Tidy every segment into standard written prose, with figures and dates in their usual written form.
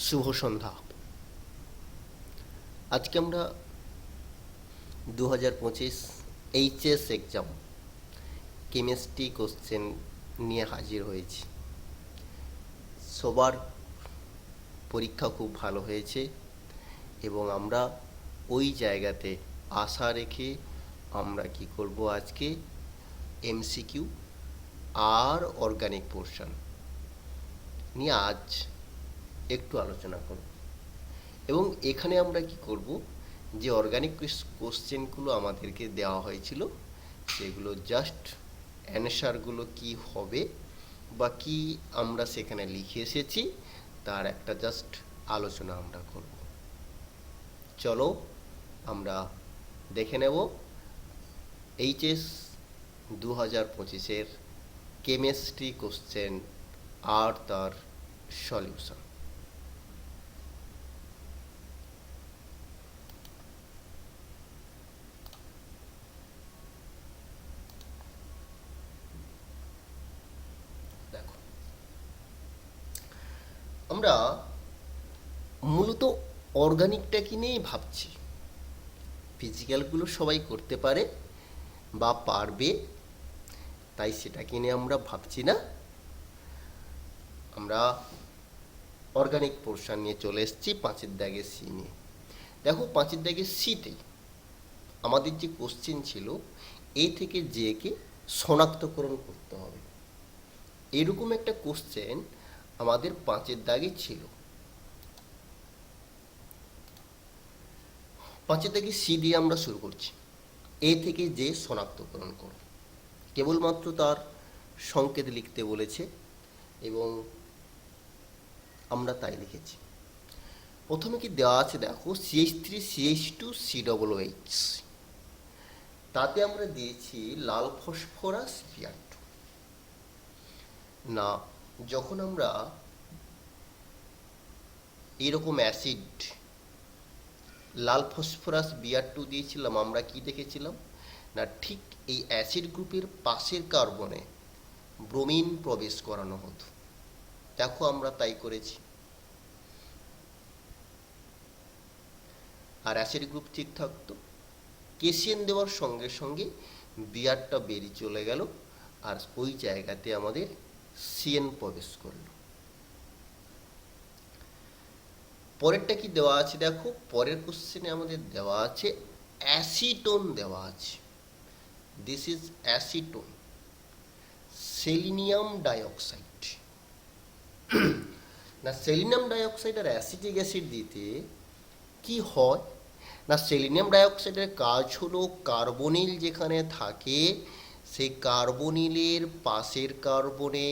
শুভ সন্ধ্যা। আজকে আমরা 2025 HS exam chemistry question নিয়ে হাজির হয়েছি। সবার পরীক্ষা খুব ভালো হয়েছে এবং আমরা ওই জায়গাতে আশা রেখে আমরা কি করব, আজকে এমসিকিউ আর অর্গানিক পোর্শন নিয়ে আজ একটু আলোচনা করব। এবং এখানে আমরা কি করব, যে অর্গানিক কোশ্চেনগুলো আমাদেরকে দেওয়া হয়েছিল সেগুলো জাস্ট অ্যানসারগুলো কি হবে বা কি আমরা সেখানে লিখে এসেছি তার একটা জাস্ট আলোচনা আমরা করব। চলো আমরা দেখে নেব এইচএস 2025-এর কেমিস্ট্রি কোশ্চেন আর তার সলিউশন। দেখো, আমরা মূলত অর্গানিকটাকে নিয়েই ভাবছি। ফিজিক্যালগুলো সবাই করতে পারে বা পারবে, তাই সেটাকে নিয়ে আমরা ভাবছি না। আমরা অর্গানিক পোর্শন নিয়ে চলে এসেছি 5-এর দাগে সি নিয়ে। দেখো, 5-এর দাগে সিতে আমাদের যে কোশ্চেন ছিল, এ থেকে জে কে শনাক্তকরণ করতে হবে, এরকম একটা কোশ্চেন আমাদের 5-এর দাগে ছিল। 5-এর দাগে সি দিয়ে আমরা শুরু করছি। এ থেকে জে শনাক্তকরণ করো, কেবলমাত্র তার সংকেত লিখতে বলেছে এবং আমরা তাই লিখেছি। প্রথমে কি দেওয়া আছে দেখো, CH3CH2COOH, তাতে আমরা দিয়েছি লাল ফসফরাস Br2। না, যখন আমরা এরকম অ্যাসিড লাল ফসফরাস Br2 দিয়েছিলাম, আমরা কি দেখেছিলাম না, ঠিক এই অ্যাসিড গ্রুপের পাশের কার্বনে ব্রোমিন প্রবেশ করানো হতো। দেখো, আমরা তাই করেছি, আর অ্যাসিড গ্রুপ ঠিক থাকতো। কেসিএন দেওয়ার সঙ্গে সঙ্গে বিআরটা বেরিয়ে চলে গেল, আর ওই জায়গাতে আমাদের সিএন প্রবেশ করলো। পরেরটা কি দেওয়া আছে দেখো, পরের কোশ্চেনে আমাদের দেওয়া আছে অ্যাসিটোন দেওয়া আছে। This is acetone, selenium dioxide. না, সেলিনিয়াম ডাইঅক্সাইড আর অ্যাসিটিক অ্যাসিড দিতে কি হয় না, সেলিনিয়াম ডাইঅক্সাইডের কাজ হলো কার্বনিল যেখানে থাকে সেই কার্বনিলের পাশের কার্বনে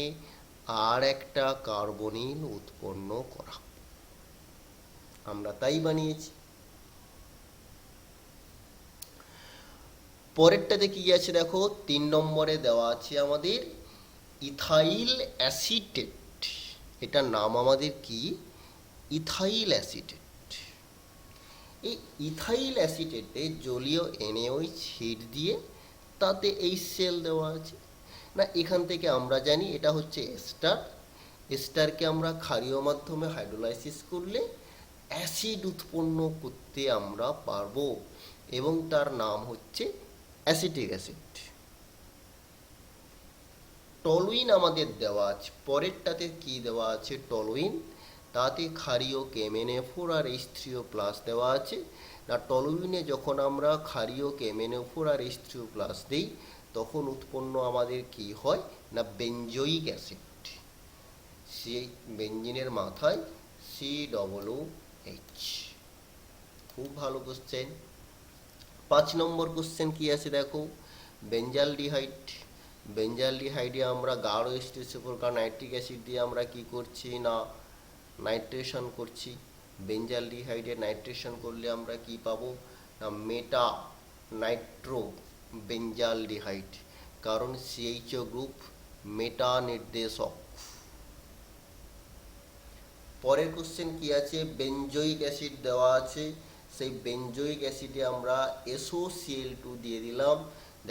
আর একটা কার্বনিল উৎপন্ন করা। আমরা তাই বানিয়েছি। পরেরটাতে কি আছে দেখো, 3 নম্বরে দেওয়া আছে আমাদের ইথাইল অ্যাসিটেট। এটার নাম আমাদের কি, ইথাইল অ্যাসিটেট। এই ইথাইল অ্যাসিটেটে জলীয় NaOH হিট দিয়ে তাতে এই সেল দেওয়া আছে। না, এখান থেকে আমরা জানি এটা হচ্ছে এস্টার। এস্টারকে আমরা ক্ষারীয় মাধ্যমে হাইড্রোলাইসিস করলে অ্যাসিড উৎপন্ন করতে আমরা পারবো এবং তার নাম হচ্ছে অ্যাসিটিক অ্যাসিড। টলুইন আমাদের দেওয়া আছে, পরেরটাতে কি দেওয়া আছে, টলুইন, তাতে ক্ষারীয় KMnO4 আর H3O+ দেওয়া আছে। না, টলুইনে যখন আমরা ক্ষারীয় KMnO4 আর H3O+ দিই তখন উৎপন্ন আমাদের কি হয় না, বেঞ্জয়িক অ্যাসিড। সেই বেঞ্জিনের মাথায় COOH। খুব ভালো কোশ্চেন। 5 নম্বর কোশ্চেন কি আছে দেখো, বেঞ্জালডিহাইড। বেঞ্জালডিহাইডে আমরা গাঢ় স্টেসোফোরকা নাইট্রিক অ্যাসিড দিয়ে আমরা কি করছি না, নাইট্রেশন করছি। বেঞ্জালডিহাইডে নাইট্রেশন করলে আমরা কি পাবো না, মেটা নাইট্রো বেঞ্জালডিহাইড, কারণ CHO গ্রুপ মেটা নির্দেশক। পরের কোশ্চেন কি আছে, বেঞ্জয়িক অ্যাসিড দেওয়া আছে, সেই বেঞ্জয়িক অ্যাসিডে আমরা SOCl2 দিয়ে দিলাম।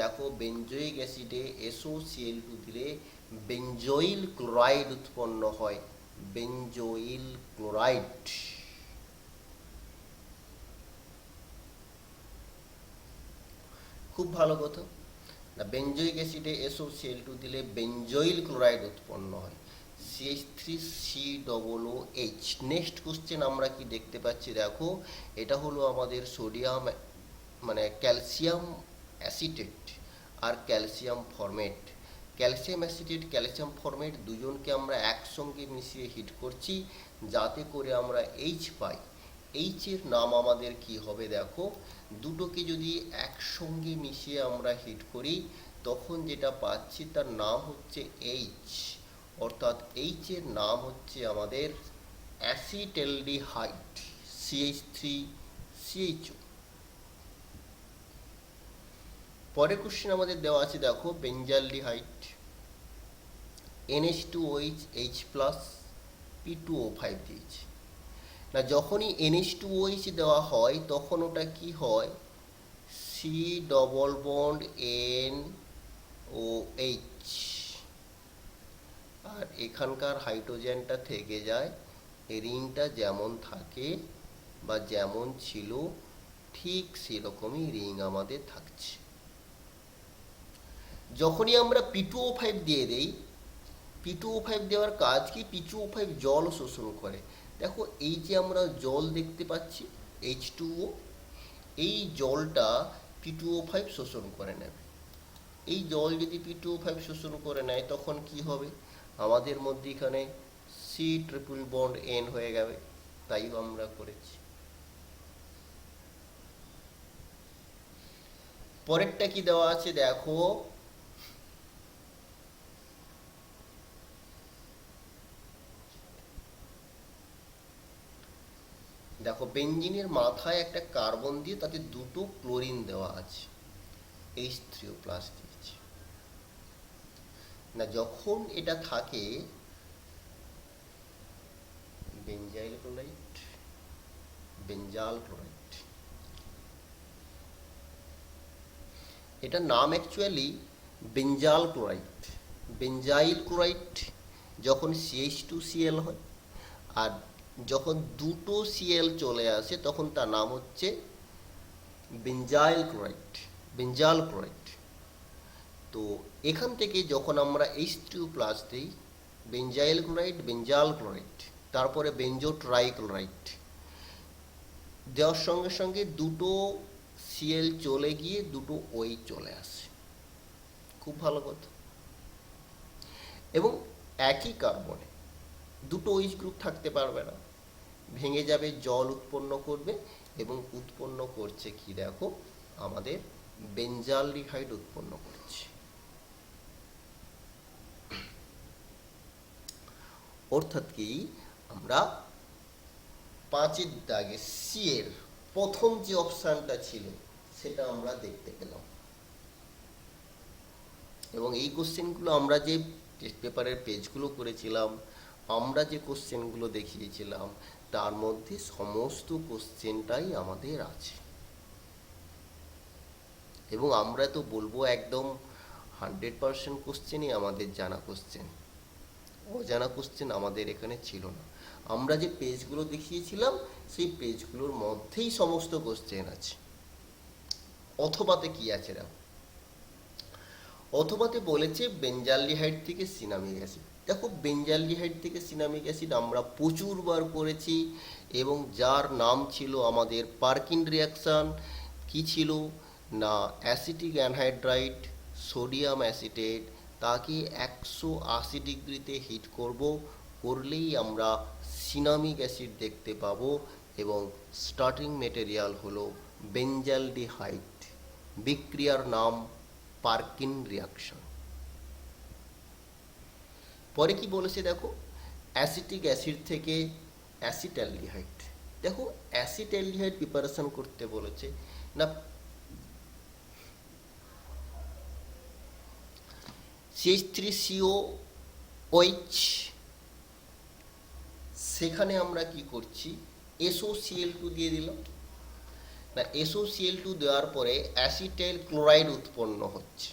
দেখো, বেঞ্জয়িক অ্যাসিডে SOCl2 দিলে বেঞ্জয়িল ক্লোরাইড উৎপন্ন হয়, বেঞ্জোইল ক্লোরাইড। খুব ভালো কথা। না, বেঞ্জয়িক অ্যাসিডে SOCl2 দিলে বেঞ্জয়িল ক্লোরাইড উৎপন্ন হয়, CH3COOH। নেক্সট কোশ্চেন আমরা কি দেখতে পাচ্ছি দেখো, এটা হলো আমাদের সোডিয়াম মানে ক্যালসিয়াম অ্যাসিটেট আর calcium formate. Calcium acetate calcium formate দুজনকে আমরা একসঙ্গে মিশিয়ে হিট করছি যাতে করে আমরা H পাই। এইচের নাম আমাদের কি হবে দেখো, দুটোকে যদি একসঙ্গে মিশিয়ে আমরা হিট করি তখন যেটা পাচ্ছি তার নাম হচ্ছে এইচ, অর্থাৎ এইচের নাম হচ্ছে আমাদের অ্যাসিটেলডিহাইড, CH3CHO। পরের কোশ্চেন আমাদের দেওয়া আছে দেখো, বেঞ্জালডিহাইড NH2OH H+ P2O5 দিয়েছে। না, যখনই NH2OH দেওয়া হয় তখন ওটা কি হয়, C ডবল বন্ড NOH, আর এখানকার হাইড্রোজেনটা থেকে যায়, রিংটা যেমন থাকে বা যেমন ছিল ঠিক সেরকমই রিং আমাদের থাকছে। যখনই আমরা P2O5 দিয়ে দেই, P2O5 দেওয়ার কাজ কি, P2O5 জল শোষণ করে। দেখো এই যে আমরা জল দেখতে পাচ্ছি H2O, এই জলটা P2O5 শোষণ করে নেবে। এই জল যদি P2O5 শোষণ করে নেয় তখন কি হবে, আমাদের মধ্যে এখানে C∧N হয়ে যাবে, তাই আমরা করেছি। পরেরটা কি দেওয়া আছে দেখো, দেখো বেঞ্জিনের মাথায় একটা কার্বন দিয়ে তাতে দুটো ক্লোরিন দেওয়া আছে, H3O+ দিয়েছে। না, যখন এটা থাকে বেঞ্জাইল ক্লোরাইড, বেঞ্জাল ক্লোরাইড, এটার নাম অ্যাকচুয়ালি বেঞ্জাল ক্লোরাইড। বেঞ্জাইল ক্লোরাইড যখন CH2Cl হয়, আর যখন দুটো Cl চলে আসে তখন তার নাম হচ্ছে বেঞ্জাইল ক্লোরাইড, বেঞ্জাল ক্লোরাইড। তো এখান থেকে যখন আমরা H2+ দিই, বেঞ্জাইল ক্লোরাইড, বেঞ্জাল ক্লোরাইড, তারপরে বেঞ্জো ট্রাইক্লোরাইড দেওয়ার সঙ্গে সঙ্গে দুটো Cl চলে গিয়ে দুটো OH চলে আসে। খুব ভালো কথা। এবং একই কার্বনে দুটো OH গ্রুপ থাকতে পারবে না, ভেঙে যাবে, জল উৎপন্ন করবে, এবং উৎপন্ন করছে কি দেখো, আমাদের বেঞ্জালডিহাইড উৎপন্ন করছে। অর্থাৎ কি, আমরা 5-এর দাগে সি এর প্রথম যে অপশানটা ছিল সেটা আমরা দেখতে পেলাম। এবং এই কোশ্চেনগুলো আমরা যে টেস্ট পেপারের পেজগুলো করেছিলাম, আমরা যে কোশ্চেনগুলো দেখিয়েছিলাম, তার মধ্যে সমস্ত কোশ্চেনটাই আমাদের আছে। এবং আমরা তো বলবো একদম 100% কোশ্চেনই আমাদের জানা কোশ্চেন, অজানা কোশ্চেন আমাদের এখানে ছিল না। আমরা যে পেজগুলো দেখিয়েছিলাম সেই পেজগুলোর মধ্যেই সমস্ত কোশ্চেন আছে। অথবাতে কি আছে দেখো, অথবাতে বলেছে বেঞ্জালডিহাইড থেকে সিনামিক অ্যাসিড। দেখো বেঞ্জালডিহাইড থেকে সিনামিক অ্যাসিড আমরা প্রচুরবার করেছি, এবং যার নাম ছিল আমাদের পার্কিন রিয়াকশান। কি ছিল না, অ্যাসিটিক অ্যানহাইড্রাইড সোডিয়াম অ্যাসিটেট, তাকে 180 ডিগ্রিতে হিট করলেই আমরা সিনামিক অ্যাসিড দেখতে পাবো, এবং স্টার্টিং মেটেরিয়াল হলো বেঞ্জালডিহাইড। বিক্রিয়ার নাম পার্কিন রিয়াকশন। পরে কি বলেছে দেখো, অ্যাসিটিক অ্যাসিড থেকে অ্যাসিটালডিহাইড। দেখো অ্যাসিটালডিহাইড প্রিপারেশন করতে বলেছে না, CH3COOH, সেখানে আমরা কি করছি, SOCl2 দিয়ে দিলাম। না, SOCl2 দেওয়ার পরে অ্যাসিটাইল ক্লোরাইড উৎপন্ন হচ্ছে।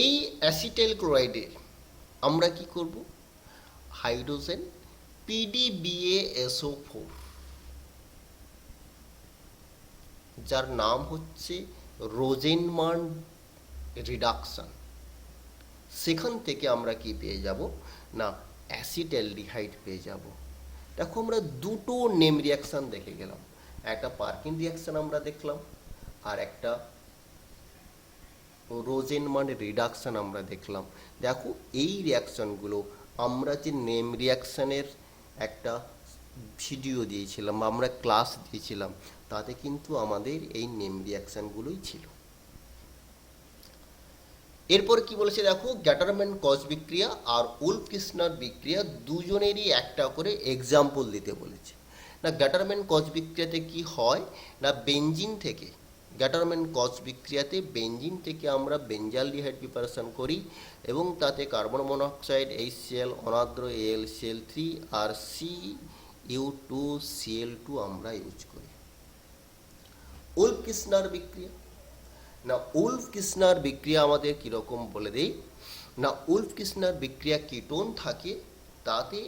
এই অ্যাসিটাইল ক্লোরাইডে আমরা কি করব, হাইড্রোজেন PdBaSO4, যার নাম হচ্ছে রোজেনমান রিডাকশন। সেখান থেকে আমরা কি পেয়ে যাব না অ্যাসিটালডিহাইড পেয়ে যাব। দেখো আমরা দুটো নেম রিয়াকশান দেখে গেলাম, একটা পার্কিন রিয়াকশান আমরা দেখলাম, আর একটা রোজেনমান রিডাকশান আমরা দেখলাম। দেখো এই রিয়াকশানগুলো আমরা যে নেম রিয়াকশানের একটা ভিডিও দিয়েছিলাম বা আমরা ক্লাস দিয়েছিলাম, তাতে কিন্তু আমাদের এই নেম রিয়াকশানগুলোই ছিল। এরপর কি বলেছে দেখো, গ্যাটারম্যান কজ বিক্রিয়া আর উলফ কিসনার বিক্রিয়া দুজনেরই একটা করে এক্সাম্পল দিতে বলেছে। না গ্যাটারম্যান কজ বিক্রিয়াতে কি হয় না বেঞ্জিন থেকে, গ্যাটারম্যান কজ বিক্রিয়াতে বেঞ্জিন থেকে আমরা বেঞ্জালডিহাইড প্রিপারেশন করি এবং তাতে কার্বন মনোক্সাইড HCl, অনাদ্র AlCl3 আর Cu2Cl2 আমরা ইউজ করি। উলফ কিসনার বিক্রিয়া, না উলফ কিসনার বিক্রিয়া আমাদের কীরকম বলে দেই না, উলফ কিসনার বিক্রিয়া কিটোন থাকে, তাতে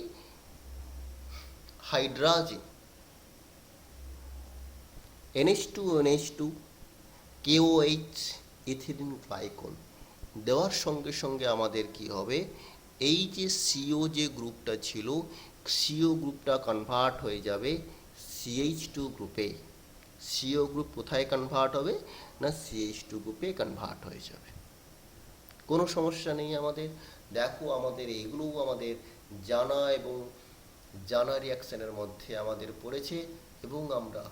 হাইড্রাজেন NH2NH2 KOH ইথিলিন গ্লাইকল দেওয়ার সঙ্গে সঙ্গে আমাদের কি হবে, এই যে CO যে গ্রুপটা ছিল, CO গ্রুপটা কনভার্ট হয়ে যাবে CH2 গ্রুপে। CO গ্রুপ কোথায় কনভার্ট হবে না CH2 গ্রুপে কনভার্ট হয়ে যাবে, কোনো সমস্যা নেই আমাদের। দেখো আমাদের এইগুলোও আমাদের জানা এবং জানা রিয়াকশানের মধ্যে আমাদের পড়েছে, এবং আমরা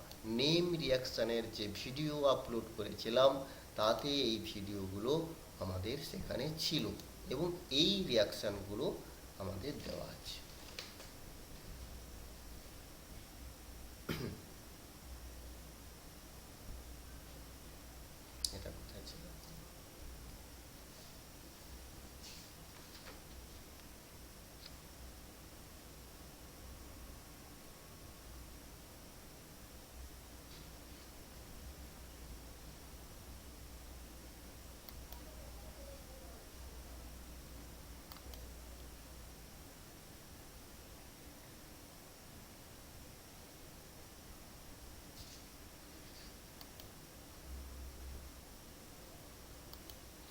নেম রিয়াকশানের যে ভিডিও আপলোড করেছিলাম তাতে এই ভিডিওগুলো আমাদের সেখানে ছিল এবং এই রিয়াকশানগুলো আমাদের দেওয়া আছে। এটা কোথায় ছিল?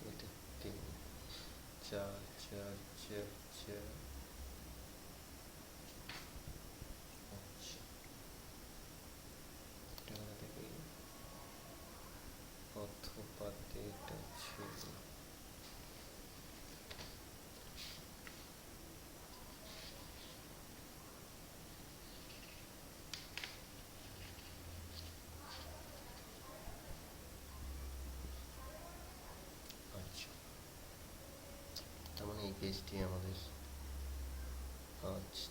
এটা 3 4 4 4 4 পথপাতে এটা ছিল। আচ্ছা, তার মানে এই পেজটি আমাদের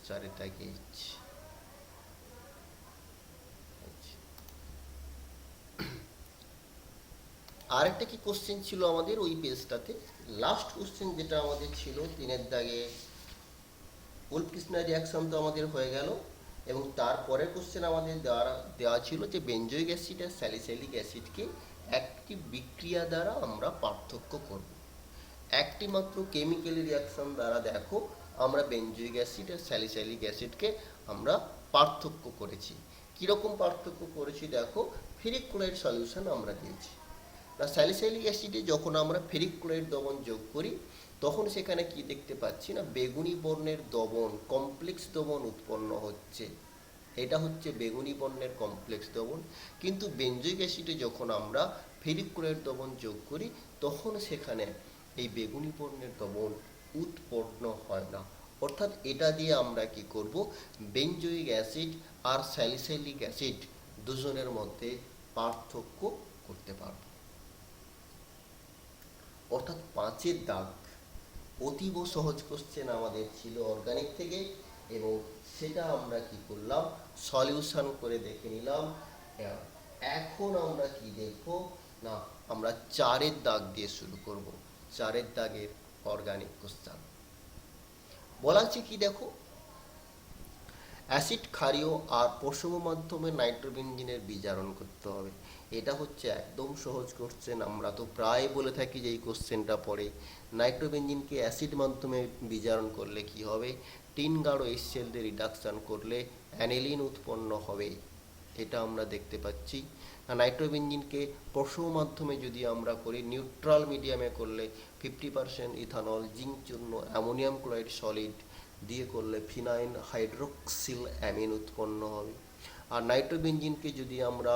4 দাগে। আরেকটা কি কোশ্চেন ছিল আমাদের ওই পেজটাতে, লাস্ট কোশ্চেন যেটা আমাদের ছিল 3 দাগে, উলফ কিসনার রিয়াকশন তো আমাদের হয়ে গেল, এবং তারপরে কোশ্চেন আমাদের দেওয়া ছিল যে বেঞ্জয়িক অ্যাসিড আর স্যালিসাইলিক অ্যাসিডকে একটি বিক্রিয়া দ্বারা আমরা পার্থক্য করব। একটি মাত্র কেমিক্যাল রিয়াকশন দ্বারা দেখো আমরা বেঞ্জয়িক অ্যাসিড আর স্যালিসাইলিক অ্যাসিডকে আমরা পার্থক্য করেছি। কীরকম পার্থক্য করেছি দেখো, ফেরিক ক্লোরাইড সলিউশন আমরা দিয়েছি। না স্যালিসাইলিক অ্যাসিডে যখন আমরা ফেরিক ক্লোরাইড দ্রবণ যোগ করি তখন সেখানে কি দেখতে পাচ্ছি না বেগুনি বর্ণের দ্রবণ, কমপ্লেক্স দ্রবণ উৎপন্ন হচ্ছে। এটা হচ্ছে বেগুনি বর্ণের কমপ্লেক্স দ্রবণ। কিন্তু বেঞ্জয়িক অ্যাসিডে যখন আমরা ফেরিক ক্লোরাইড দ্রবণ যোগ করি তখন সেখানে এই বেগুনি বর্ণের দ্রবণ উৎপন্ন হয় না। অর্থাৎ এটা দিয়ে আমরা কি করব, বেঞ্জয়িক অ্যাসিড আর স্যালিসাইলিক অ্যাসিড দুজনের মধ্যে পার্থক্য করতে পারব। অর্থাৎ 5 দাগ অতীব সহজ কোশ্চেন আমাদের ছিল অর্গানিক থেকে, এবং সেটা আমরা কি করলাম সলিউশন করে দেখে নিলাম। এখন আমরা কি দেখব না আমরা 4 দাগ দিয়ে শুরু করব। 4 দাগের অর্গানিক কোশ্চেন বলা আছে কি দেখো, অ্যাসিড ক্ষারীয় আর পশম মাধ্যমে নাইট্রোবেনজিনের বিজারণ করতে হবে। এটা হচ্ছে একদম সহজ কোশ্চেন, আমরা তো প্রায় বলে থাকি যে এই কোশ্চেনটা পড়ে। নাইট্রোবেনজিনকে অ্যাসিড মাধ্যমে বিজারণ করলে কি হবে, তিন গাঢ় HCl দিয়ে রিডাকশন করলে অ্যানিলিন উৎপন্ন হবে, এটা আমরা দেখতে পাচ্ছি। নাইট্রোবেনজিনকে পশম মাধ্যমে যদি আমরা করি, নিউট্রাল মিডিয়ামে করলে 50% ইথানল, জিঙ্ক চূর্ণ, অ্যামোনিয়াম ক্লোরাইড সলিড দিয়ে করলে ফিনাইল হাইড্রোক্সিল অ্যামিন উৎপন্ন হবে। আর নাইট্রোবেনজিনকে যদি আমরা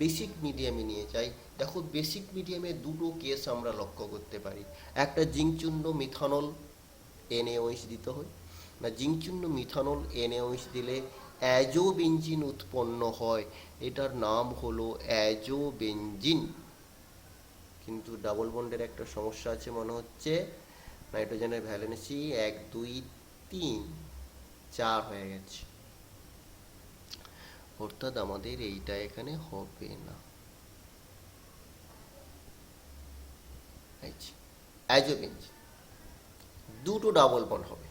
বেসিক মিডিয়ামে নিয়ে যাই, দেখো বেসিক মিডিয়ামে দুটো কেস আমরা লক্ষ্য করতে পারি। একটা জিঙ্ক চূর্ণ মিথানল NaOH দিতে হয়, না জিঙ্ক চূর্ণ মিথানল NaOH দিলে অ্যাজোবেনজিন উৎপন্ন হয়, এটার নাম হলো অ্যাজোবেনজিন। কিন্তু ডাবল বন্ডের একটা সমস্যা আছে মনে হচ্ছে, নাইট্রোজেনের ভ্যালেন্সি 1 2 3 4 হয়ে গেছে, অর্থাৎ আমাদের এইটা এখানে হবে না। অ্যাজোবেনজিন দুটো ডাবল বন্ড হবে।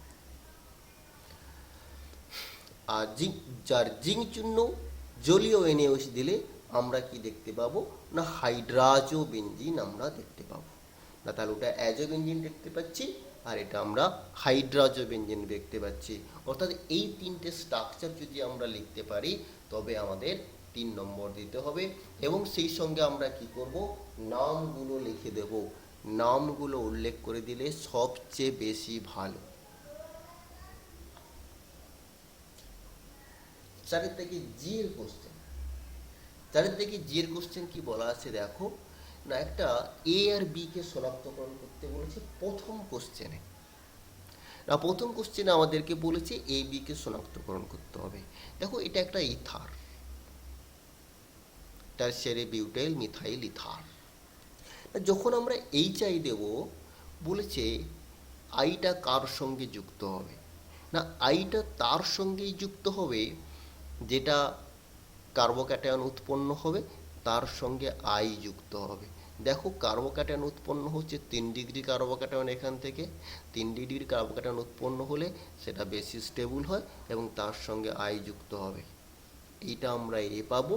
আর যার জিঙ্ক চূর্ণ জলীয় NaOH দিলে আমরা কি দেখতে পাবো না হাইড্রাজোবেনজিন আমরা দেখতে পাবো না, তাহলে ওটা অ্যাজোবেনজিন দেখতে পাচ্ছি আর এটা আমরা হাইড্রাজোবেনজিন দেখতে পাচ্ছি। অর্থাৎ এই তিনটে স্ট্রাকচার যদি আমরা লিখতে পারি তবে আমাদের 3 নম্বর দিতে হবে। এবং সেই সঙ্গে আমরা কি করব, নামগুলো লিখে দেব, নামগুলো উল্লেখ করে দিলে সবচেয়ে বেশি ভালো। চারের থেকে জি এর কোশ্চেন, চারের থেকে জি এর কোশ্চেন কি বলা আছে দেখো না, একটা এ আর বি কে শনাক্তকরণ করতে বলেছে প্রথম কোশ্চেনে। না প্রথম কোশ্চেনে আমাদেরকে বলেছে এ বি কে শনাক্তকরণ করতে হবে। দেখো এটা একটা ether, tertiary butyl methyl ether. যখন আমরা HI দেব বলেছে আইটা কার সঙ্গে যুক্ত হবে, না আইটা তার সঙ্গেই যুক্ত হবে যেটা কার্বোক্যাটায়ন উৎপন্ন হবে, তার সঙ্গে আই যুক্ত হবে। দেখো কার্বোক্যাটায়ন উৎপন্ন হচ্ছে 3 ডিগ্রি কার্বোক্যাটায়ন, এখান থেকে 3 ডিগ্রি কার্বোক্যাটায়ন উৎপন্ন হলে সেটা বেশি স্টেবল হয় এবং তার সঙ্গে আই যুক্ত হবে, এইটা আমরা এ পাবো।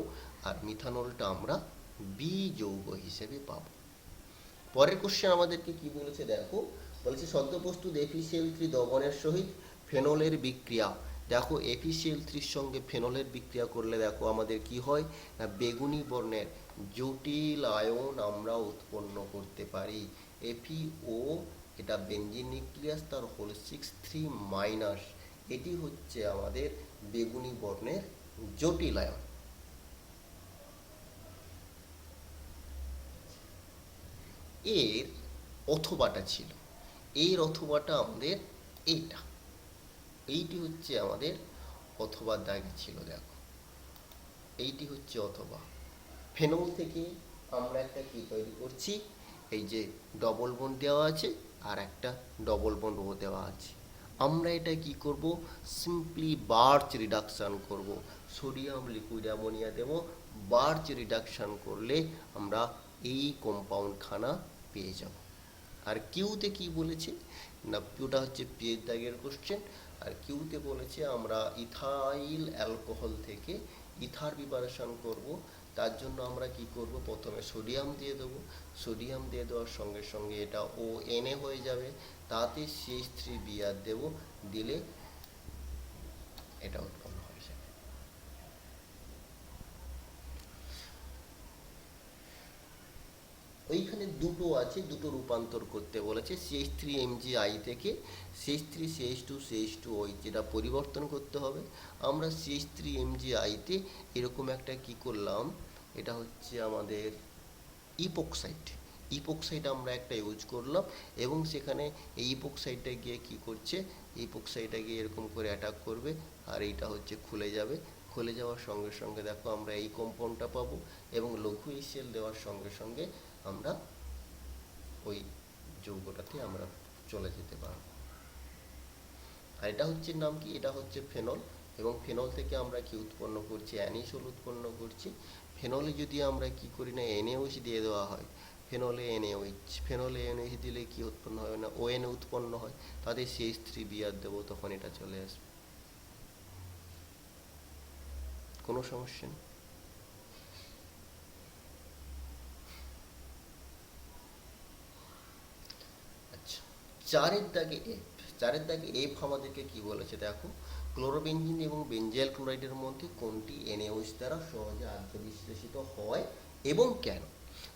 আর মিথানলটা আমরা বি যৌগ হিসেবে পাবো। পরের কোশ্চেন আমাদেরকে কি বলেছে দেখো, বলেছে সদ্যপ্রস্তুত FeCl3 দ্রবণের সহিত ফেনলের বিক্রিয়া। দেখো FeCl3 সঙ্গে ফেনলের বিক্রিয়া করলে দেখো আমাদের কি হয় না বেগুনি বর্ণের জটিল আয়ন আমরা উৎপন্ন করতে পারি। FeO এটা বেঞ্জিন নিউক্লিয়াস, তার হোল 6 3 এটি হচ্ছে আমাদের বেগুনি বর্ণের জটিল আয়ন। এর অথবাটা ছিল, এর অথবাটা আমাদের এইটি হচ্ছে আমাদের অথবা দাগে ছিল। দেখো এইটি হচ্ছে অথবা। ফেনল থেকে আমরা একটা কি তৈরি করছি, এই যে ডবল বন্ড দেওয়া আছে আর একটা ডবল বন্ড ও দেওয়া আছে, আমরা এটা কি করব সিম্পলি বার্চ রিডাকশান করব, সোডিয়াম লিকুইড অ্যামোনিয়া দেব, বার্চ রিডাকশান করলে আমরা এই কম্পাউন্ড খানা পেয়ে যাব। আর কিউতে কি বলেছে না, কিউটা হচ্ছে পিএইচ দাগের কোশ্চেন, আর কিউতে বলেছে আমরা ইথাইল অ্যালকোহল থেকে ইথার প্রিপারেশন করব। তার জন্য আমরা কি করব, প্রথমে সোডিয়াম দিয়ে দেবো, সোডিয়াম দিয়ে দেওয়ার সঙ্গে সঙ্গে এটা ONA হয়ে যাবে, তাতে CH3Br দেবো, দিলে এটা উৎপন্ন হয়ে যাবে। ওইখানে দুটো আছে, দুটো রূপান্তর করতে বলেছে, CH3MgI থেকে CH3CH2CH2OH যেটা পরিবর্তন করতে হবে। আমরা CH3MgI তে এরকম একটা কি করলাম, এটা হচ্ছে আমাদের ইপোক্সাইড আমরা একটা ইউজ করলাম এবং সেখানে এই ইপোক্সাইডটা গিয়ে কি করছে, ইপোক্সাইডটা গিয়ে এরকম করে অ্যাটাক করবে আর এইটা হচ্ছে খুলে যাবে, খুলে যাওয়ার সঙ্গে সঙ্গে দেখো আমরা এই কম্পাউন্ডটা পাবো এবং লঘু HCl দেওয়ার সঙ্গে সঙ্গে আমরা ওই যৌগটাতে আমরা চলে যেতে পারবো। আর এটা হচ্ছে নাম কি, এটা হচ্ছে ফেনল, এবং ফেনল থেকে আমরা কি উৎপন্ন করছি, অ্যানিসোল উৎপন্ন করছি। ফেনলে যদি আমরা কি করি না NaOH দিয়ে দেওয়া হয়, ফেনলে NaOH দিলে কি উৎপন্ন হয় না ONA উৎপন্ন হয়, তাদের CH3Br দেবো, তখন এটা চলে আসবে। কোনো সমস্যা নেই। আচ্ছা, চারের দাগে এফ আমাদেরকে কি বলেছে দেখো, ক্লোরোবেনজিন এবং বেনজাইল ক্লোরাইডের মধ্যে কোনটি NaOH দ্বারা সহজে আদ্র বিশ্লেষিত হয় এবং কেন।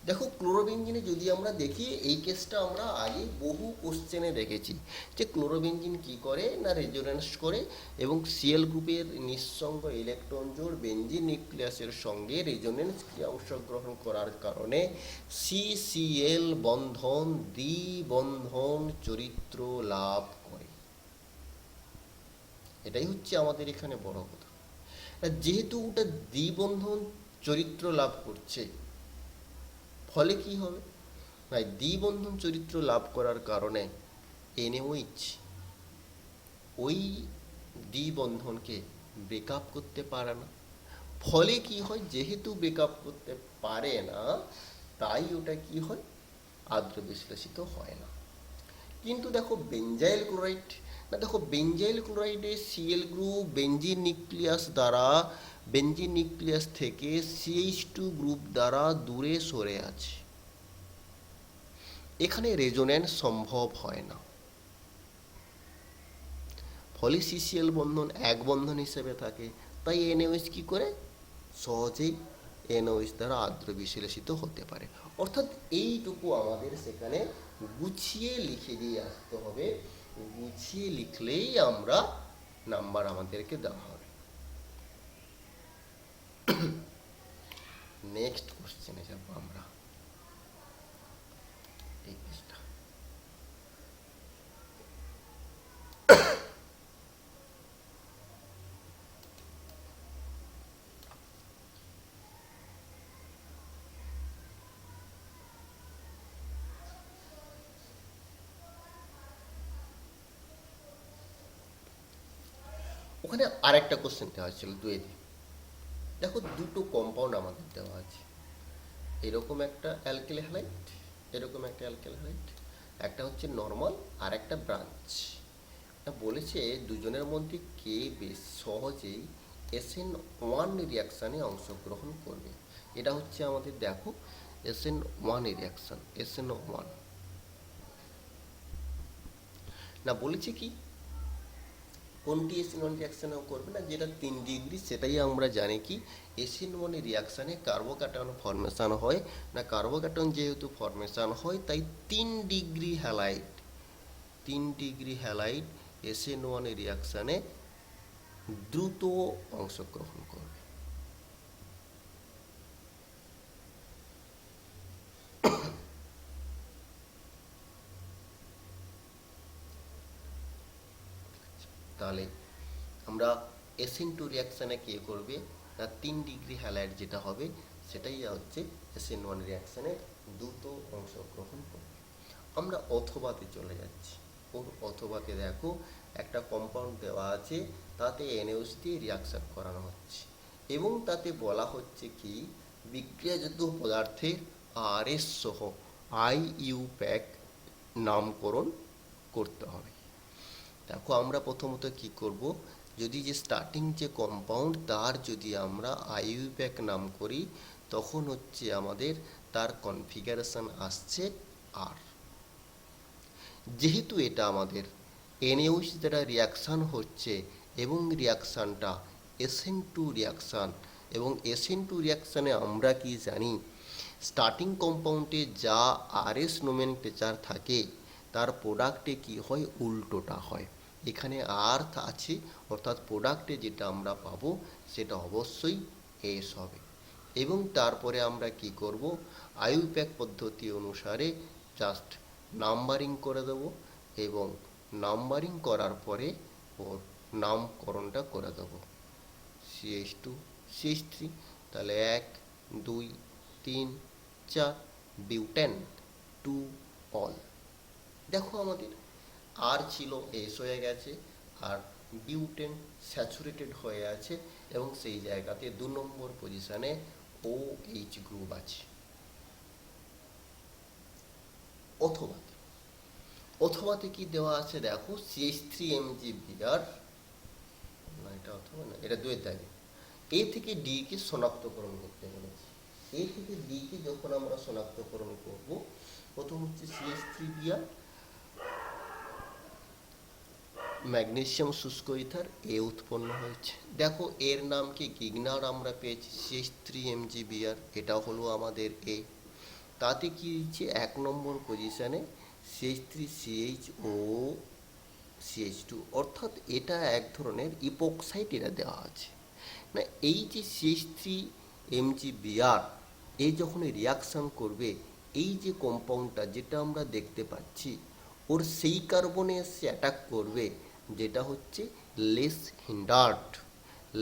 দেখো, ক্লোরোবেনজিনে যদি আমরা দেখি, এই কেসটা আমরা আগে বহু কোশ্চেনে দেখেছি যে ক্লোরোবেনজিন কি করে না রেজোনেন্স করে এবং সিএল গ্রুপের নিঃসঙ্গ ইলেকট্রন জোড় বেনজিন নিউক্লিয়াসের সঙ্গে রেজোনেন্স ক্রিয়া অংশগ্রহণ করার কারণে CCl বন্ধন দ্বিবন্ধন চরিত্র লাভ করে। এটাই হচ্ছে আমাদের এখানে বড় কথা। যেহেতু ওটা দ্বিবন্ধন চরিত্র লাভ করছে, ফলে কি হবে, ভাই দ্বিবন্ধন চরিত্র লাভ করার কারণে NaOH ওই দ্বিবন্ধনকে ব্রেকআপ করতে পারে না। ফলে কি হয়, যেহেতু ব্রেকআপ করতে পারে না, তাই ওটা কি হয়, আদ্র বিশ্লেষিত হয় না। কিন্তু দেখো বেনজাইল ক্লোরাইড, না দেখো বেনজাইল ক্লোরাইডে সিএল গ্রুপ বেনজিন নিউক্লিয়াস থেকে CH2 গ্রুপ দ্বারা দূরে সরে আছে। এখানে রেজোনেন্স সম্ভব হয় না, ফলে CCl বন্ধন এক বন্ধন হিসেবে থাকে। তাই NaOH কি করে, সহজেই NaOH দ্বারা আদ্র বিশ্লেষিত হতে পারে। অর্থাৎ এইটুকু আমাদের সেখানে গুছিয়ে লিখে দিয়ে আসতে হবে, গুছিয়ে লিখলেই আমরা নাম্বার আমাদেরকে দেওয়া হবে। নেক্সট কোশ্চেনে যাবো আমরা। এই পেজটা ওখানে আরেকটা কোশ্চেন দেওয়া ছিল দুয়েতে। দেখো, দুটো কম্পাউন্ড আমাদের দেওয়া আছে, এরকম একটা অ্যালকিল হ্যালাইড, এরকম একটা অ্যালকিল হ্যালাইড, একটা হচ্ছে নর্মাল আর একটা ব্রাঞ্চ। বলেছে দুজনের মধ্যে কে বেশ সহজেই SN1 রিয়াকশানে অংশগ্রহণ করবে। এটা হচ্ছে আমাদের দেখো SN1 রিয়াকশান, SN1 না বলেছে কি কোনটি SN1 রিয়াকশানেও করবে না, যেটা 3 ডিগ্রি, সেটাই আমরা জানি কি SN1 রিয়াকশানে কার্বোক্যাটায়ন ফর্মেশন হয় না, কার্বোক্যাটায়ন যেহেতু ফর্মেশন হয় তাই 3 ডিগ্রি হ্যালাইড SN1 রিয়াকশানে দ্রুত অংশগ্রহণ করবে। তাহলে আমরা SN2 রিয়াকশানে কে করবে না 3 ডিগ্রি হ্যালাইড যেটা হবে সেটাই হচ্ছে SN1 রিয়াকশানে দ্রুত অংশগ্রহণ করবে। আমরা অথবাতে চলে যাচ্ছি। ওর অথবাতে দেখো একটা কম্পাউন্ড দেওয়া আছে, তাতে NaOH দিয়ে রিয়াকশন করানো হচ্ছে এবং তাতে বলা হচ্ছে কি বিক্রিয়াজাত পদার্থের RS সহ IUPAC নামকরণ করতে হবে। দেখো, আমরা প্রথমত কি করব, যদি যে স্টার্টিং যে কম্পাউন্ড তার যদি আমরা IUPAC নাম করি, তখন হচ্ছে আমাদের তার কনফিগারেশন আসছে আর। যেহেতু এটা আমাদের NaOH দ্বারা রিয়াকশান হচ্ছে এবং রিয়াকশানটা SN2 রিয়াকশান, এবং SN2 রিয়াকশানে আমরা কি জানি, স্টার্টিং কম্পাউন্ডে যা RS নোমেনক্লেচার থাকে তার প্রোডাক্টে কি হয়, উল্টোটা হয়। এখানে আর আছে, অর্থাৎ প্রোডাক্টে যেটা আমরা পাবো সেটা অবশ্যই S হবে। এবং তারপরে আমরা কি করব, IUPAC পদ্ধতি অনুসারে জাস্ট নাম্বারিং করে দেব এবং নাম্বারিং করার পরে ওর নামকরণটা করে দেব CH2 CH3, তাহলে 1 2 3 4 বিউটেন 2 অল। দেখো আমাদের আর ছিল এস হয়ে গেছে আর বিউটেন স্যাচুরেটেড হয়ে আছে এবং সেই জায়গাতে 2 নম্বর পজিশনে OH গ্রুপ আছে। অথবাতে কি দেওয়া আছে দেখো, CH3 Mg বিআর, না এটা অথবা না, এটা 2 এর দাগে, এ থেকে ডি কে শনাক্তকরণ করতে বলেছি। এ থেকে ডি কে যখন আমরা শনাক্তকরণ করব, প্রথম হচ্ছে CH3 বিয়ার, ম্যাগনেসিয়াম শুষ্ক ইথার এ উৎপন্ন হয়েছে। দেখো এর নাম কি গিগনার আমরা পেয়েছি CH3 MgBr, এটা হলো আমাদের এ। তাতে কি দিচ্ছে, 1 নম্বর পজিশনে CH3CHO CH2, অর্থাৎ এটা এক ধরনের ইপক্সাইড এটা দেওয়া আছে না। এই যে CH3 MgBr এই যখন রিয়াকশান করবে, এই যে কম্পাউন্ডটা যেটা আমরা দেখতে পাচ্ছি, ওর সেই কার্বনে এসে অ্যাটাক করবে যেটা হচ্ছে লেস হিন্ডার্ড।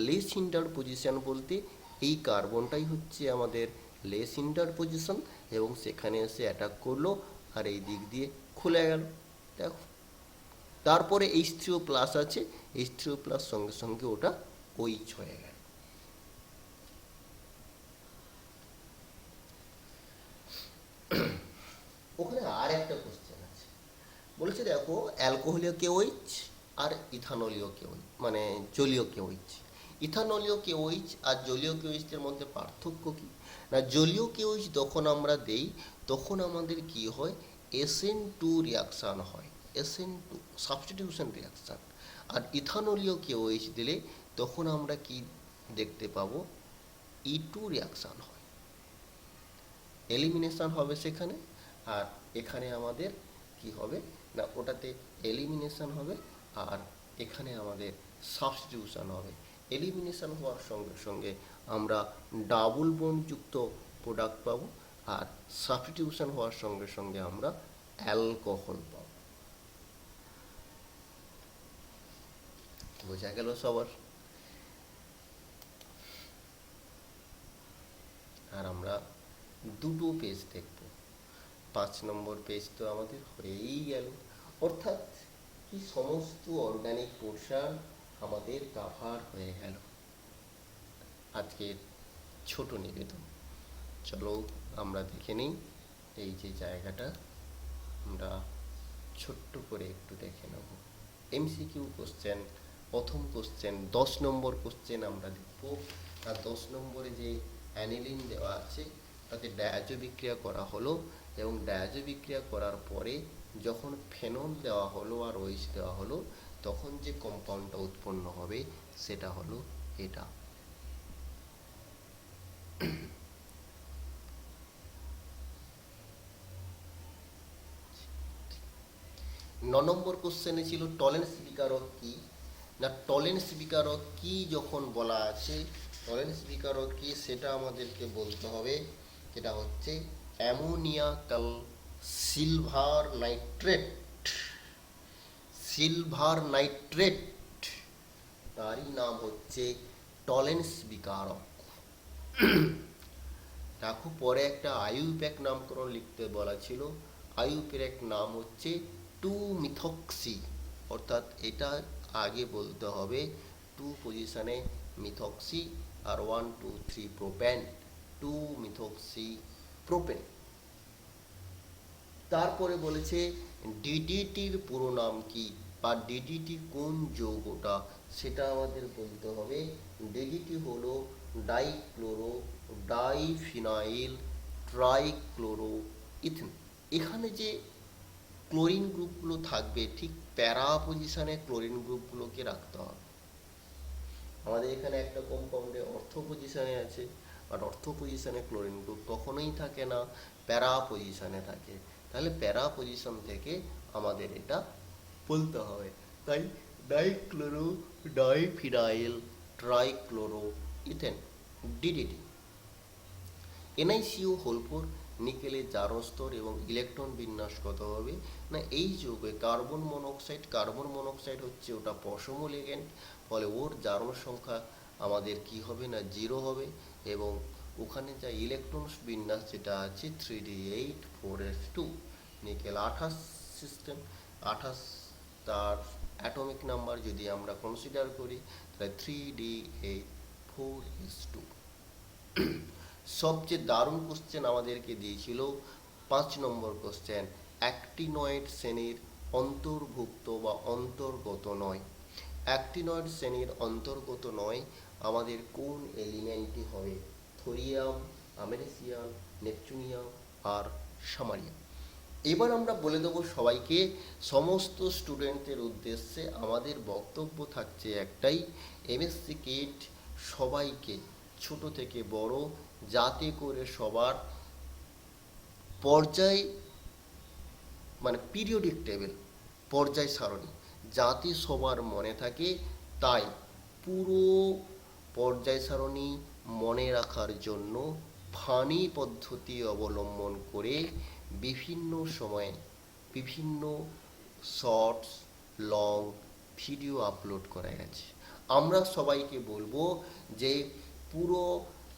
লেস হিন্ডার্ড পজিশন বলতে এই কার্বনটাই হচ্ছে আমাদের লেস হিন্ডার্ড পজিশন, এবং সেখানে এসে অ্যাটাক করলো আর এই দিক দিয়ে খুলে গেল। দেখো তারপরে H3O+ আছে, H3O+ সঙ্গে সঙ্গে ওটা OH হয়ে গেল। ওখানে আর একটা কোশ্চেন আছে, বলেছে দেখো অ্যালকোহলীয় KOH আর ইথানলীয় KOH, মানে জলীয় KOH। ইথানলীয় KOH আর জলীয় KOH এর মধ্যে পার্থক্য কি না, জলীয় KOH যখন আমরা দেই তখন আমাদের কি হয়, SN2 রিয়াকশান হয়, SN2 সাবস্টিটিউশন রিয়াকশান। আর ইথানলীয় KOH দিলে তখন আমরা কি দেখতে পাবো, E2 রিয়াকশান হয়, এলিমিনেশন হবে সেখানে। আর এখানে আমাদের কি হবে না, ওটাতে এলিমিনেশন হবে আর এখানে আমাদের সাবস্টিটিউশন হবে। এলিমিনেশন হওয়ার সঙ্গে সঙ্গে আমরা ডাবল বন্ডযুক্ত প্রোডাক্ট পাবো, আর সাবস্টিটিউশন হওয়ার সঙ্গে সঙ্গে আমরা অ্যালকোহল পাবো। বোঝা গেল সবার? আর আমরা দুটো পেজ দেখব। 5 নম্বর পেজ তো আমাদের হয়েই গেল, অর্থাৎ কি সমস্ত অর্গানিক পোর্শন আমাদের কাভার হয়ে গেল। আজকের ছোট নিবেদন, চলো আমরা দেখে নিই এই যে জায়গাটা, আমরা ছোট্ট করে একটু দেখে নেব। MCQ কোশ্চেন, প্রথম কোশ্চেন 10 নম্বর কোশ্চেন আমরা দেখব। আর 10 নম্বরে যে অ্যানিলিন দেওয়া আছে তাতে ডায়াজো বিক্রিয়া করা হলো, এবং ডায়াজো বিক্রিয়া করার পরে যখন ফেনল দেওয়া হলো আর OH দেওয়া হলো, তখন যে কম্পাউন্ডটা উৎপন্ন হবে সেটা হলো এটা। নম্বর কোশ্চেনে ছিল টলেন্স বিকারক কি না, টলেন্স বিকারক কি যখন বলা আছে, টলেন্স বিকারক কি সেটা আমাদেরকে বলতে হবে। এটা হচ্ছে অ্যামোনিয়াকাল সিলভার নাইট্রেট, সিলভার নাইট্রেট, তারই নাম হচ্ছে টলেন্স বিকারক। দেখো পরে একটা আইইউপ্যাক নামকরণ লিখতে বলা ছিল, আইইউপ্যাক এক নাম হচ্ছে 2-মিথক্সি, অর্থাৎ এটা আগে বলতে হবে 2 পজিশনে মিথক্সি আর 1 2 3 প্রোপেন, 2-মিথক্সি প্রোপেন। তারপরে বলেছে ডিডিটির পুরো নাম কি, বা ডিডিটি কোন যৌগটা সেটা আমাদের বলতে হবে। ডিডিটি হলো ডাইক্লোরো ডাইফিনাইল ট্রাইক্লোরো ইথিন। এখানে যে ক্লোরিন গ্রুপগুলো থাকবে ঠিক প্যারা পজিশনে ক্লোরিন গ্রুপগুলোকে রাখতে হবে। আমাদের এখানে একটা কম্পাউন্ডে অর্থ পজিশনে আছে, আর অর্থ পজিশনে ক্লোরিন গ্রুপ কখনোই থাকে না, প্যারা পজিশনে থাকে। তাহলে প্যারা পজিশন থেকে আমাদের এটা বলতে হবে। তাই dichloro diphenyl trichloro ethane, DDT. NiCO4 নিকেলের জারণ স্তর এবং ইলেকট্রন বিন্যাস কত হবে না, এই যৌগে কার্বন মনোক্সাইড হচ্ছে ওটা পশম লিগ্যান্ড, ফলে ওর জারণ সংখ্যা আমাদের কি হবে না 0 হবে, এবং ওখানে যা ইলেকট্রন বিন্যাস যেটা আছে 3d8 4s2। নিকেল 28 সিস্টেম, 28 তার অ্যাটমিক নাম্বার যদি আমরা কনসিডার করি, তাহলে 3d8 4s2। সবচেয়ে দারুণ কোশ্চেন আমাদেরকে দিয়েছিল 5 নম্বর কোশ্চেন, অ্যাক্টিনয়েড শ্রেণীর অন্তর্ভুক্ত বা অন্তর্গত নয়। অ্যাক্টিনয়েড শ্রেণীর অন্তর্গত নয় আমাদের কোন এলিমেন্টটি হবে? থোরিয়াম, আমেরিসিয়াম, নেপচুনিয়াম আর সামারিয়াম। এবার আমরা বলে দেবো সবাইকে, সমস্ত স্টুডেন্টদের উদ্দেশ্যে আমাদের বক্তব্য থাকছে একটাই, এমএসসি কিট সবাইকে ছোট থেকে বড়, যাতে করে সবার পর্যায় মানে পিরিয়ডিক টেবিল, পর্যায় সারণী যাতে সবার মনে থাকে, তাই পুরো পর্যায় সারণী মনে রাখার জন্য ফানি পদ্ধতি অবলম্বন করে বিভিন্ন সময়ে বিভিন্ন শর্টস, লং ভিডিও আপলোড করা গেছে। আমরা সবাইকে বলবো যে পুরো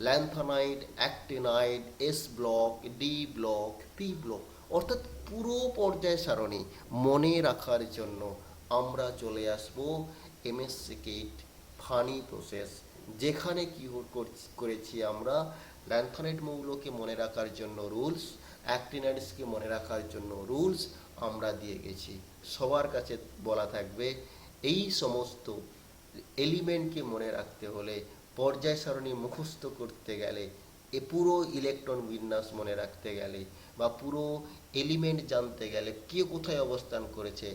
lanthanide, actinide, S block, D block, P block অর্থাৎ পুরো পর্যায় সারণী মনে রাখার জন্য আমরা চলে আসব এমএসসি কিট ফানি প্রসেস, যেখানে কি করেছি আমরা ল্যান্থানাইড মৌলকে মনে রাখার জন্য রুলস, অ্যাক্টিনাইডসকে মনে রাখার জন্য রুলস আমরা দিয়ে গেছি। সবার কাছে বলা থাকবে এই সমস্ত এলিমেন্টকে মনে রাখতে হলে, পর্যায় সারণী মুখস্থ করতে গেলে, এ পুরো ইলেকট্রন বিন্যাস মনে রাখতে গেলে বা পুরো এলিমেন্ট জানতে গেলে কে কোথায় অবস্থান করেছে,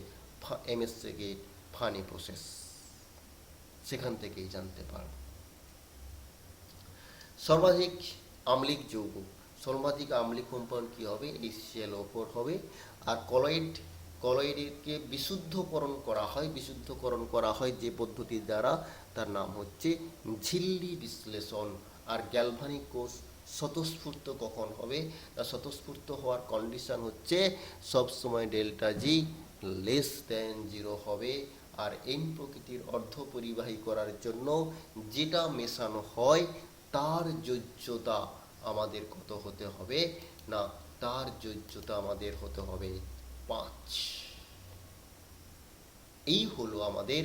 এমএসসি কিট ফানি প্রসেস সেখান থেকেই জানতে পারব। সর্বাধিক আম্লিক যৌগ, সর্বাধিক আম্লিক কম্পাউন্ড কি হবে? HClO4 হবে। আর কলয়েডকে বিশুদ্ধকরণ করা হয় যে পদ্ধতির দ্বারা, তার নাম হচ্ছে ঝিল্লি বিশ্লেষণ। আর গ্যালভানিক কোষ স্বতঃস্ফূর্ত কখন হবে? তা স্বতঃস্ফূর্ত হওয়ার কন্ডিশন হচ্ছে সবসময় ডেল্টা জি <0 হবে। আর এন প্রকৃতির অর্ধপরিবাহী করার জন্য যেটা মেশানো হয় তার যোজ্যতা আমাদের কত হতে হবে? না, তার যোজ্যতা আমাদের হতে হবে 5। এই হলো আমাদের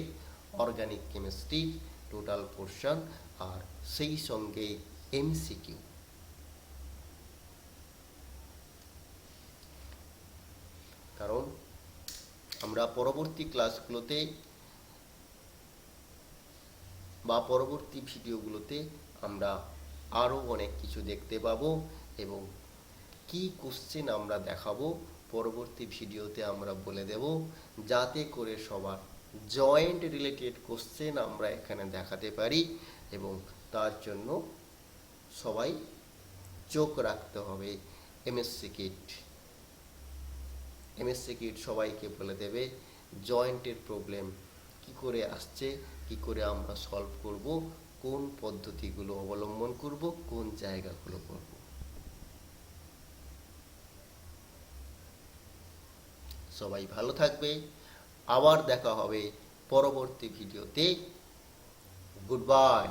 অর্গানিক কেমিস্ট্রির টোটাল পোর্শন, আর সেই সঙ্গে এমসিকিউ। কারণ আমরা পরবর্তী ক্লাসগুলোতে বা পরবর্তী ভিডিওগুলোতে আমরা আরও অনেক কিছু দেখতে পাবো এবং কি কোশ্চেন আমরা দেখাবো পরবর্তী ভিডিওতে আমরা বলে দেব, যাতে করে সবার জয়েন্ট রিলেটেড কোশ্চেন আমরা এখানে দেখাতে পারি। এবং তার জন্য সবাই চোখ রাখতে হবে এমএসসি কিট সবাইকে বলে দেবে জয়েন্টের প্রবলেম কি করে আসছে, কি করে আমরা সলভ করব, কোন পদ্ধতিগুলো অবলম্বন করব, কোন জায়গাগুলো করব। সবাই ভালো থাকবে, আবার দেখা হবে পরবর্তী ভিডিওতে। Good bye.